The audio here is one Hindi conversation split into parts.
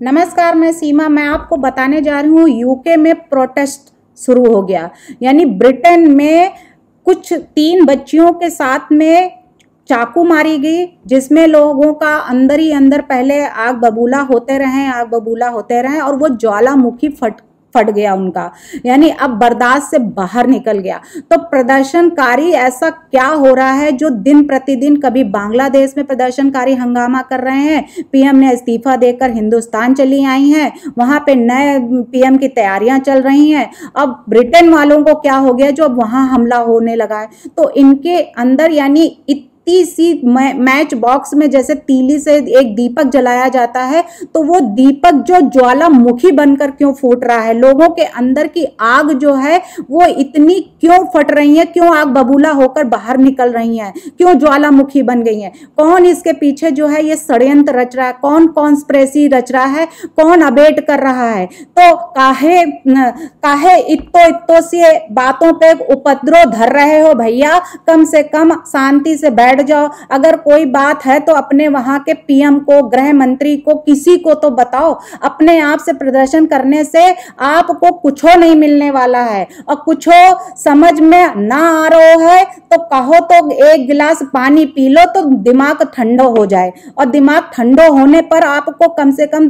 नमस्कार, मैं सीमा। मैं आपको बताने जा रही हूँ यूके में प्रोटेस्ट शुरू हो गया। यानी ब्रिटेन में कुछ 3 बच्चियों के साथ में चाकू मारी गई, जिसमें लोगों का अंदर ही अंदर पहले आग बबूला होते रहे और वो ज्वालामुखी फट गया उनका। यानी अब बर्दाश्त से बाहर निकल गया। तो प्रदर्शनकारी ऐसा क्या हो रहा है जो दिन प्रतिदिन, कभी बांग्लादेश में प्रदर्शनकारी हंगामा कर रहे हैं, पीएम ने इस्तीफा देकर हिंदुस्तान चली आई हैं, वहां पे नए पीएम की तैयारियां चल रही हैं। अब ब्रिटेन वालों को क्या हो गया जो अब वहां हमला होने लगा है। तो इनके अंदर यानी सी मैच बॉक्स में जैसे तीली से एक दीपक जलाया जाता है, तो वो दीपक जो ज्वालामुखी बनकर क्यों फूट रहा है, लोगों के अंदर की आग जो है वो इतनी क्यों फट रही है, क्यों आग बबूला होकर बाहर निकल रही है, क्यों ज्वालामुखी बन गई है, कौन इसके पीछे जो है ये षड्यंत्र रच रहा है, कौन कॉन्स्पिरेसी रच रहा है, कौन अबेट कर रहा है। तो काहे इत्तो से बातों पे उपद्रव धर रहे हो भैया, कम से कम शांति से बैठ जाओ। अगर कोई बात है तो अपने वहां के पीएम को, गृह मंत्री को, किसी को तो बताओ। अपने आप से प्रदर्शन करने से आपको कुछ नहीं मिलने वाला है, और कुछ समझ में ना आ रहा है तो कहो तो एक गिलास पानी पी लो तो दिमाग ठंडा हो जाए। और दिमाग ठंडा होने पर आपको कम से कम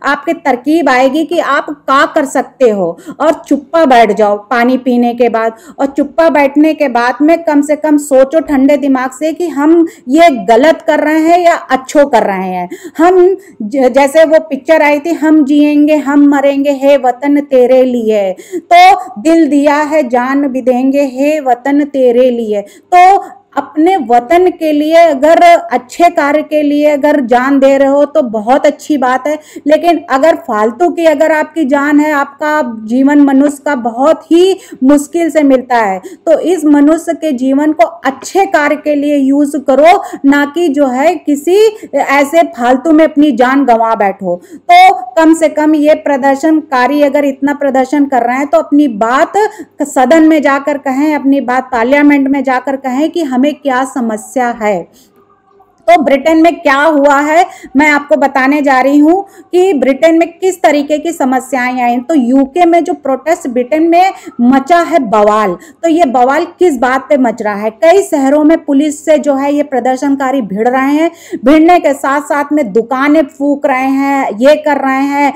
आपकी तरकीब आएगी कि आप क्या कर सकते हो, और चुप्पा बैठ जाओ पानी पीने के बाद। और चुप्पा बैठने के बाद में कम से कम सोचो ठंडे दिमाग से कि हम ये गलत कर रहे हैं या अच्छो कर रहे हैं। हम जैसे वो पिक्चर आई थी, हम जिएंगे हम मरेंगे हे वतन तेरे लिए, तो दिल दिया है जान भी देंगे हे वतन तेरे लिए। तो अपने वतन के लिए, अगर अच्छे कार्य के लिए अगर जान दे रहे हो तो बहुत अच्छी बात है, लेकिन अगर फालतू की अगर आपकी जान है, आपका जीवन मनुष्य का बहुत ही मुश्किल से मिलता है, तो इस मनुष्य के जीवन को अच्छे कार्य के लिए यूज करो, ना कि जो है किसी ऐसे फालतू में अपनी जान गंवा बैठो। तो कम से कम ये प्रदर्शनकारी अगर इतना प्रदर्शन कर रहे हैं तो अपनी बात सदन में जाकर कहें, अपनी बात पार्लियामेंट में जाकर कहें कि हमें क्या समस्या है। तो ब्रिटेन में क्या हुआ है मैं आपको बताने जा रही हूं कि ब्रिटेन में किस तरीके की समस्याएं आई। तो यूके में जो प्रोटेस्ट ब्रिटेन में मचा है बवाल, तो ये बवाल किस बात पे मच रहा है। कई शहरों में पुलिस से जो है ये प्रदर्शनकारी भिड़ रहे हैं, भिड़ने के साथ साथ में दुकानें फूंक रहे हैं, ये कर रहे हैं,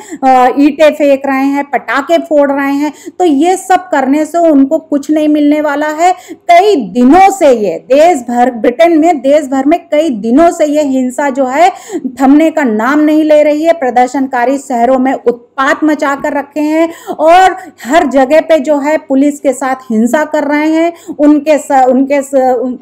ईंटें फेंक रहे हैं, पटाखे फोड़ रहे हैं। तो ये सब करने से उनको कुछ नहीं मिलने वाला है। कई दिनों से ये ब्रिटेन में देश भर में कई दिनों से ये हिंसा जो है थमने का नाम नहीं ले रही है। प्रदर्शनकारी शहरों में उत्पात मचा कर रखे हैं और हर जगह पे जो है पुलिस के साथ हिंसा कर रहे हैं। उनके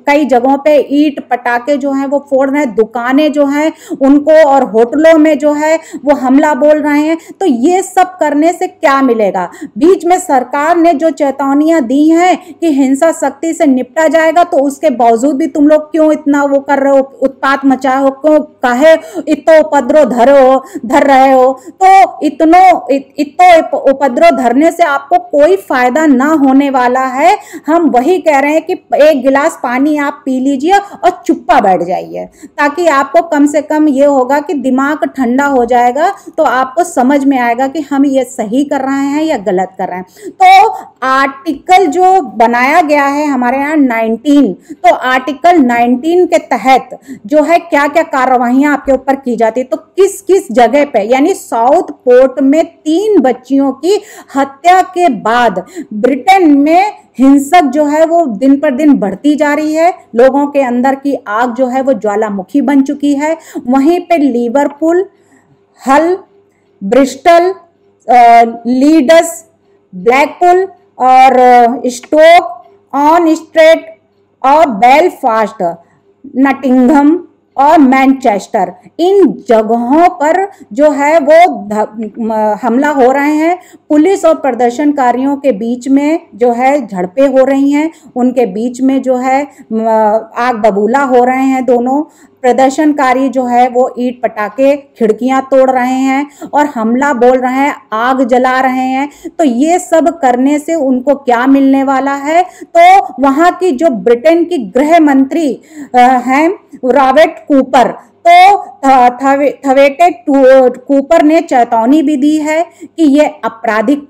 कई जगहों पे ईंट पटाखे जो हैं वो फोड़ रहे हैं, दुकानें जो हैं उनको और होटलों में जो है वो हमला बोल रहे हैं। तो ये सब करने से क्या मिलेगा। बीच में सरकार ने जो चेतावनियां दी हैं कि हिंसा सख्ती से निपटा जाएगा, तो उसके बावजूद भी तुम लोग क्यों इतना वो कर रहे हो, उत्पात मचा हो, क्यों काहे इतो उपद्रव धर रहे हो। तो इतो उपद्रव धरने से आपको कोई फायदा ना होने वाला है। हम वही कह रहे हैं कि एक गिलास पानी आप पी लीजिए और चुप्पा बैठ जाइए, ताकि आपको कम से कम ये होगा कि दिमाग ठंडा हो जाएगा, तो आपको समझ में आएगा कि हम ये सही कर रहे हैं या गलत कर रहे हैं। तो आर्टिकल जो बनाया गया है हमारे यहाँ 19, तो आर्टिकल 19 के तहत जो है क्या क्या कार्रवाइयां आपके ऊपर की जाती है। तो किस किस जगह पे, यानी साउथ पोर्ट में 3 बच्चियों की हत्या के बाद ब्रिटेन में हिंसक जो है वो दिन पर दिन बढ़ती जा रही है। लोगों के अंदर की आग जो है वो ज्वालामुखी बन चुकी है। वहीं पे लिवरपूल, हल, ब्रिस्टल, लीड्स, ब्लैकपूल और स्टोक ऑन स्ट्रेट और बेलफास्ट, नटिंघम और मैनचेस्टर, इन जगहों पर जो है वो हमला हो रहे हैं। पुलिस और प्रदर्शनकारियों के बीच में जो है झड़पें हो रही हैं, उनके बीच में जो है आग बबूला हो रहे हैं। दोनों प्रदर्शनकारी जो है वो ईंट पटाखे खिड़कियां तोड़ रहे हैं और हमला बोल रहे हैं, आग जला रहे हैं। तो ये सब करने से उनको क्या मिलने वाला है। तो वहां की जो ब्रिटेन की गृह मंत्री हैं रॉबर्ट कूपर, तो थवेटे कूपर ने चेतावनी भी दी है कि ये आपराधिक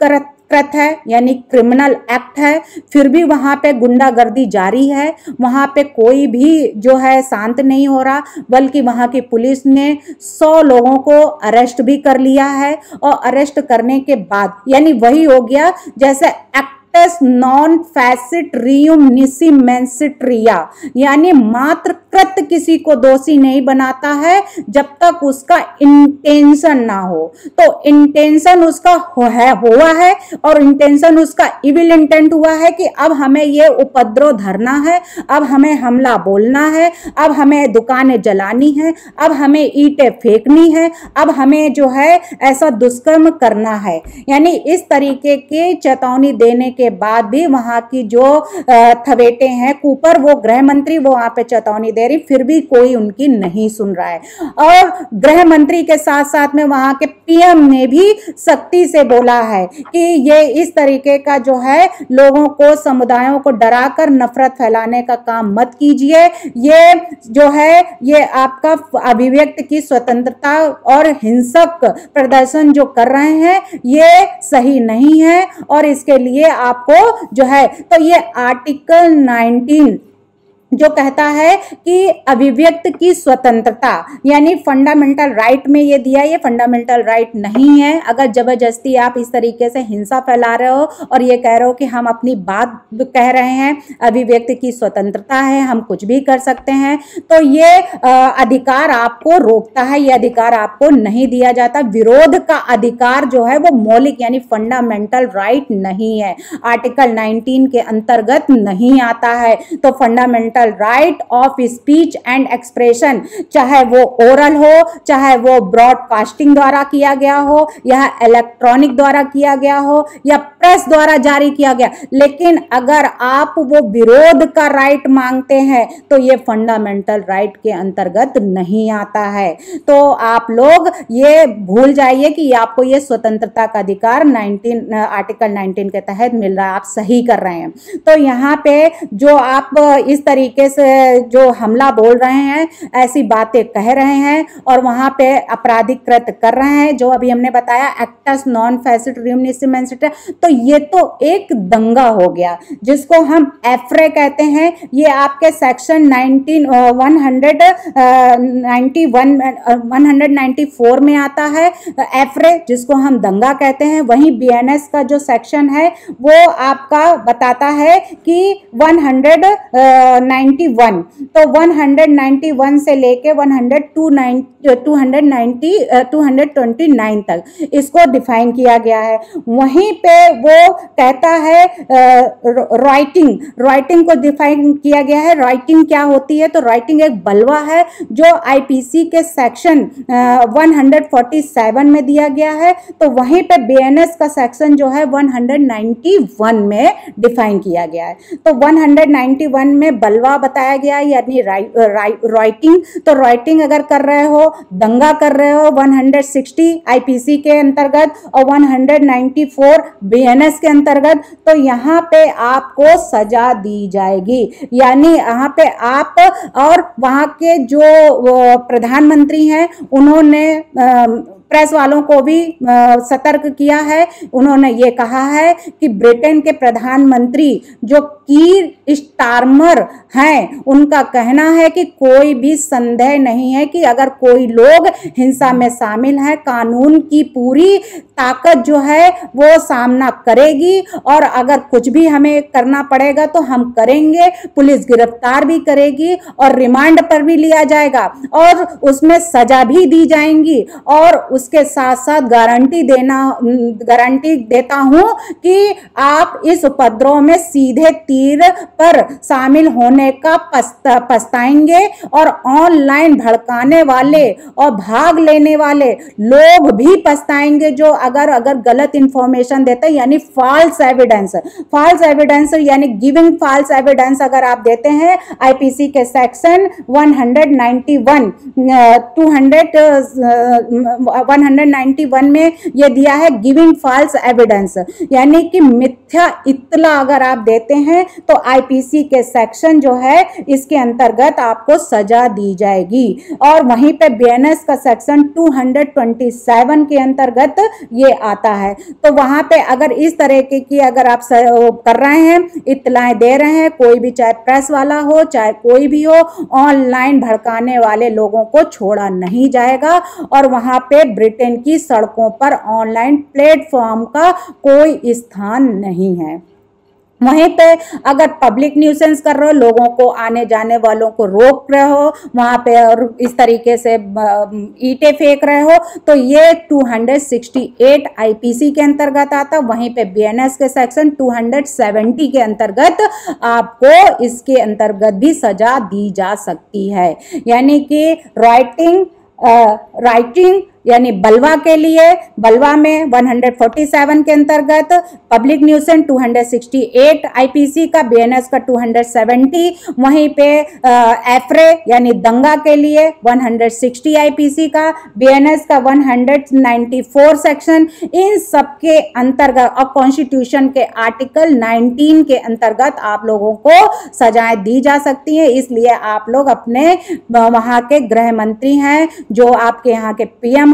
कृत है, यानी क्रिमिनल एक्ट है। फिर भी वहां पे गुंडागर्दी जारी है, वहां पे कोई भी जो है शांत नहीं हो रहा, बल्कि वहां की पुलिस ने 100 लोगों को अरेस्ट भी कर लिया है। और अरेस्ट करने के बाद यानी वही हो गया जैसे एक्टस नॉन फैसिट रियुम निसिमेंसिट्रिया, यानी मात्र कृत किसी को दोषी नहीं बनाता है जब तक उसका इंटेंशन ना हो। तो इंटेंशन उसका हुआ है और इंटेंशन उसका इविल इंटेंट हुआ है कि अब हमें ये उपद्रव धरना है, अब हमें हमला बोलना है, अब हमें दुकानें जलानी है, अब हमें ईंटें फेंकनी है, अब हमें जो है ऐसा दुष्कर्म करना है। यानी इस तरीके की चेतावनी देने के बाद भी वहां की जो थवेटे हैं कूपर, वो गृह मंत्री, वो वहां पे चेतावनी दे रही, फिर भी कोई उनकी नहीं सुन रहा है। और गृह मंत्री के साथ साथ में वहां के पीएम ने भी सख्ती से बोला है कि ये इस तरीके का जो है लोगों को, समुदायों को डराकर नफरत फैलाने का काम मत कीजिए। ये जो है ये आपका अभिव्यक्ति की स्वतंत्रता और हिंसक प्रदर्शन जो कर रहे हैं ये सही नहीं है और इसके लिए आपको जो है, तो ये आर्टिकल 19 जो कहता है कि अभिव्यक्त की स्वतंत्रता यानी फंडामेंटल राइट में ये दिया, ये फंडामेंटल राइट नहीं है। अगर जबरदस्ती आप इस तरीके से हिंसा फैला रहे हो और ये कह रहे हो कि हम अपनी बात कह रहे हैं, अभिव्यक्त की स्वतंत्रता है, हम कुछ भी कर सकते हैं, तो ये अधिकार आपको रोकता है, ये अधिकार आपको नहीं दिया जाता। विरोध का अधिकार जो है वो मौलिक यानी फंडामेंटल राइट नहीं है, आर्टिकल 19 के अंतर्गत नहीं आता है। तो fundamental right of speech and expression, चाहे वो ओरल हो, चाहे वो ब्रॉडकास्टिंग द्वारा किया गया हो या इलेक्ट्रॉनिक द्वारा किया गया हो या प्रेस द्वारा जारी किया गया, लेकिन अगर आप वो विरोध का राइट मांगते हैं तो ये फंडामेंटल राइट के अंतर्गत नहीं आता है। तो आप लोग ये भूल जाइए कि आपको ये स्वतंत्रता का अधिकार आर्टिकल 19 के तहत मिल रहा है, आप सही कर रहे हैं। तो यहाँ पे जो आप इस तरीके से जो हमला बोल रहे हैं, ऐसी बातें कह रहे हैं और वहां पे अपराधीकृत कर रहे हैं, जो अभी हमने बताया एक्टस नॉन फैसिट रियुम निसिमेंसिट्रिया, तो ये तो एक दंगा हो गया जिसको हम एफ्रे कहते हैं। ये आपके सेक्शन 194 में आता है एफ्रे, जिसको हम दंगा कहते हैं। वहीं बीएनएस का जो सेक्शन है वो आपका बताता है कि 191, तो 191 से लेके 229 तक इसको डिफाइन किया गया है। वहीं पे वो कहता है राइटिंग को डिफाइन किया गया है। राइटिंग क्या होती है? तो राइटिंग एक बलवा है जो आईपीसी के सेक्शन 147 में दिया गया है। तो वहीं पे बीएनएस का सेक्शन जो है 191 में डिफाइन किया गया है। तो 191 में बलवा बताया गया है यानी राइटिंग। तो राइटिंग अगर कर रहे हो, दंगा कर रहे हो 160 आईपीसी के अंतर्गत और 194 बीएनएस के अंतर्गत, तो यहाँ पे आपको सजा दी जाएगी। यानी यहाँ पे आप और वहाँ के जो प्रधानमंत्री हैं उन्होंने प्रेस वालों को भी सतर्क किया है। उन्होंने ये कहा है कि ब्रिटेन के प्रधानमंत्री जो कीर स्टारमर हैं, उनका कहना है कि कोई भी संदेह नहीं है कि अगर कोई लोग हिंसा में शामिल है, कानून की पूरी ताकत जो है वो सामना करेगी और अगर कुछ भी हमें करना पड़ेगा तो हम करेंगे। पुलिस गिरफ्तार भी करेगी और रिमांड पर भी लिया जाएगा और उसमें सजा भी दी जाएंगी। और उसके साथ साथ गारंटी देता हूं कि आप इस उपद्रव में सीधे तीर पर शामिल होने का पछताएंगे और ऑनलाइन भड़काने वाले और भाग लेने वाले लोग भी पछताएंगे जो अगर गलत इंफॉर्मेशन देते हैं, यानी फॉल्स एविडेंस यानी गिविंग फॉल्स एविडेंस अगर आप देते हैं आईपीसी के सेक्शन 191 191 में ये दिया है गिविंग फॉल्स एविडेंस, यानी कि मिथ्या इत्तला अगर आप देते हैं तो आईपीसी के सेक्शन जो है इसके अंतर्गत आपको सजा दी जाएगी। और वहीं पे बीएनएस का सेक्शन 227 के अंतर्गत ये आता है। तो वहां पे अगर इस तरह की अगर आप कर रहे हैं, इत्तलाएं दे रहे हैं, कोई भी चाहे प्रेस वाला हो चाहे कोई भी हो, ऑनलाइन भड़काने वाले लोगों को छोड़ा नहीं जाएगा। और वहां पे ब्रिटेन की सड़कों पर ऑनलाइन प्लेटफॉर्म का कोई स्थान नहीं है। वहीं पे अगर पब्लिक न्यूसेंस कर रहे हो, लोगों को आने जाने वालों को रोक रहे हो वहां पे और इस तरीके से ईंटें फेंक रहे हो, तो ये 268 आईपीसी के अंतर्गत आता। वहीं पे बीएनएस के सेक्शन 270 के अंतर्गत आपको इसके अंतर्गत भी सजा दी जा सकती है। यानी कि राइटिंग यानी बलवा के लिए, बलवा में 147 के अंतर्गत, पब्लिक न्यूसेंस 268 आईपीसी का, बीएनएस का 270, वहीं पे एफ्रे यानी दंगा के लिए 160 आईपीसी का, बीएनएस का 194 सेक्शन, इन सब के अंतर्गत और कॉन्स्टिट्यूशन के आर्टिकल 19 के अंतर्गत आप लोगों को सजाएं दी जा सकती है। इसलिए आप लोग अपने वहां के गृह मंत्री हैं, जो आपके यहाँ के पीएम है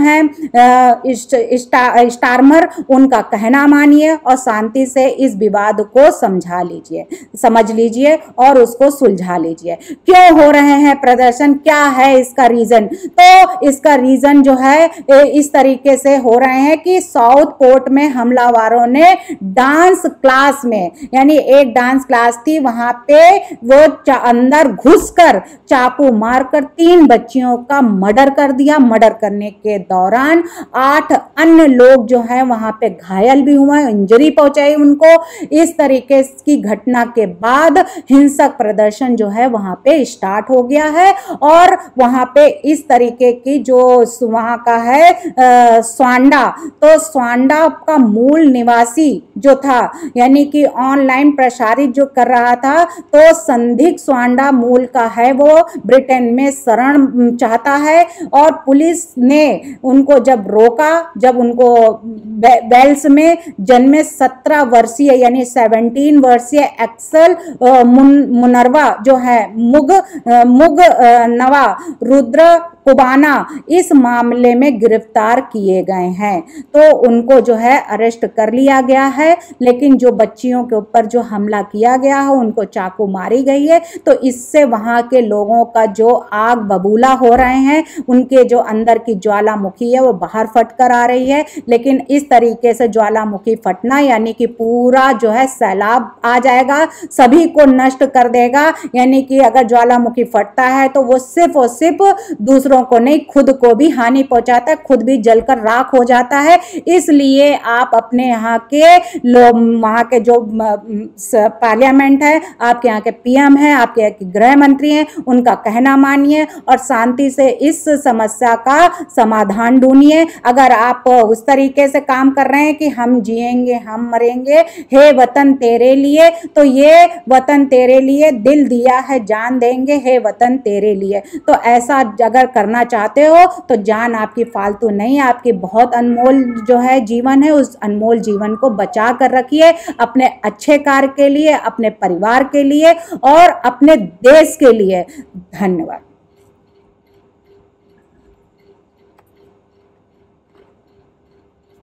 स्टारमर, उनका कहना मानिए और शांति से इस विवाद को समझ लीजिए और उसको सुलझा लीजिए। क्यों हो रहे हैं प्रदर्शन, क्या है इसका रीजन? तो इसका रीजन जो है इस तरीके से हो रहे हैं कि साउथ पोर्ट में हमलावरों ने डांस क्लास में, यानी एक डांस क्लास थी, वहां पे वो अंदर घुसकर चाकू मारकर 3 बच्चियों का मर्डर कर दिया। मर्डर करने के दौरान 8 अन्य लोग जो हैं वहां पे घायल भी हुए, इंजरी पहुंचाई उनको। इस तरीके की घटना के बाद हिंसक प्रदर्शन जो है वहां पे स्टार्ट हो गया है। और वहां पे इस तरीके की जो वहां का है स्वांडा, तो स्वांडा का मूल निवासी जो था, यानी कि ऑनलाइन प्रसारित जो कर रहा था, तो संदिग्ध स्वांडा मूल का है, वो ब्रिटेन में शरण चाहता है। और पुलिस ने उनको जब रोका, जब उनको वेल्स में जन्मे 17 वर्षीय यानी 17 वर्षीय एक्सल मुनरवा जो है मुग नवा रुद्र कुबाना इस मामले में गिरफ्तार किए गए हैं। तो उनको जो है अरेस्ट कर लिया गया है। लेकिन जो बच्चियों के ऊपर जो हमला किया गया है, उनको चाकू मारी गई है। तो इससे वहां के लोगों का जो आग बबूला हो रहे हैं, उनके जो अंदर की ज्वालामुखी है वो बाहर फट कर आ रही है। लेकिन इस तरीके से ज्वालामुखी फटना यानी कि पूरा जो है सैलाब आ जाएगा, सभी को नष्ट कर देगा। यानी कि अगर ज्वालामुखी फटता है तो वो सिर्फ और सिर्फ दूसरों को नहीं, खुद को भी हानि पहुंचाता है, खुद भी जलकर राख हो जाता है। इसलिए आप अपने यहाँ के लोग, वहां के जो पार्लियामेंट है, आपके यहाँ के पीएम है, आपके यहाँ के गृह मंत्री हैं, उनका कहना मानिए और शांति से इस समस्या का समाधान ढूंढिए। अगर आप उस तरीके से काम कर रहे हैं कि हम जिएंगे हम मरेंगे, हे वतन तेरे लिए, तो ये वतन तेरे लिए दिल दिया है जान देंगे, हे वतन तेरे लिए। तो ऐसा अगर करना चाहते हो तो जान आपकी फालतू नहीं, आपकी बहुत अनमोल जो है जीवन है, उस अनमोल जीवन को बचा कर रखिए अपने अच्छे कार्य के लिए, अपने परिवार के लिए और अपने देश के लिए। धन्यवाद।